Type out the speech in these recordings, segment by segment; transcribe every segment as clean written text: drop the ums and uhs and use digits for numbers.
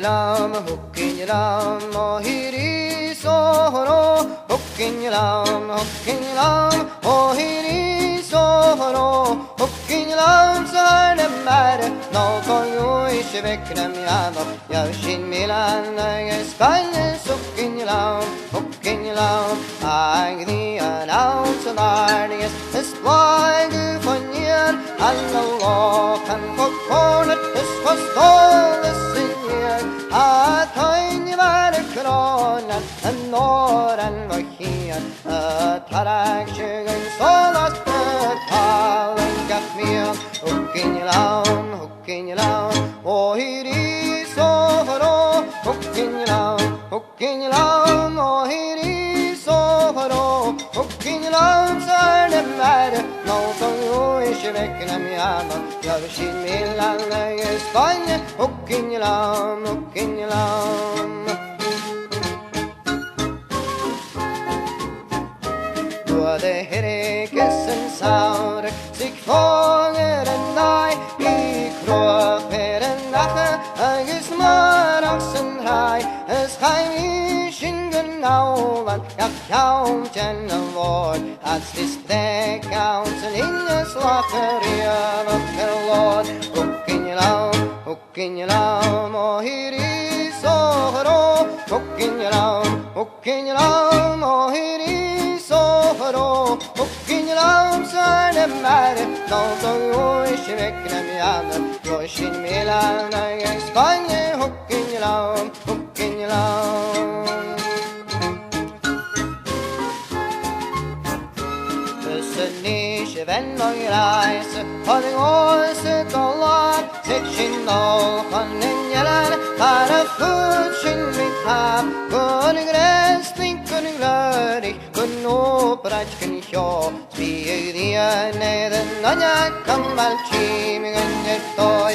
hukkinjelam, ohiri sohoro, hukkinjelam, ohiri sohoro, hukkinjelam, sarnemar, no koyu işi bekrem yano, yavşin milan, geskalles, hukkinjelam, agni anam, sonardiges, esplage von ihr, Allah kan kokkornet, es kostolles in ihr, at høyne være kronen, en åren var hier, at harag sjugen sålas betalen gatt mir, hukkinjelam, og hiri sofaro, hukkinjelam, og hiri sofaro, hukkinjelam, sarnemar, nå kan jo ikke vekkene mjana, yavşin milan, geskalles, hukkinjelam, de herkesen saure, sig fanger en nei, I kropp en nache, es marachsen rei, es heim I schingen naulan, kaum kjenne vår, at stis dekaunsen innes lacher jøver låd, hukkinjelam, og hiri sohro, hukkinjelam, og hiri sohro, hukkinjelam, sarnemar, no to jo ikke vekkene mjane, joshin milan, geskalje, hukkinjelam, Ikke venn og reise, har jeg åset og lat, sett skinn og hånden gjelder, bare fullt skinn mitt hav, kun græsning, kun glørig, kun opprett, kun sjå, spyr de neden, og jeg kan vel kjiming under tøy,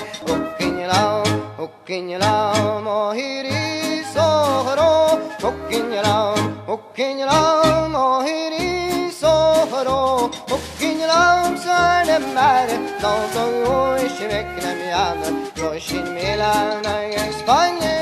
hukkinjelam, og hiri sohro, hukkinjelam, og hiri sohro, hukkinjelam, sarnemar, no to jo ikke vekkene mjane, joshin milan, geskalje,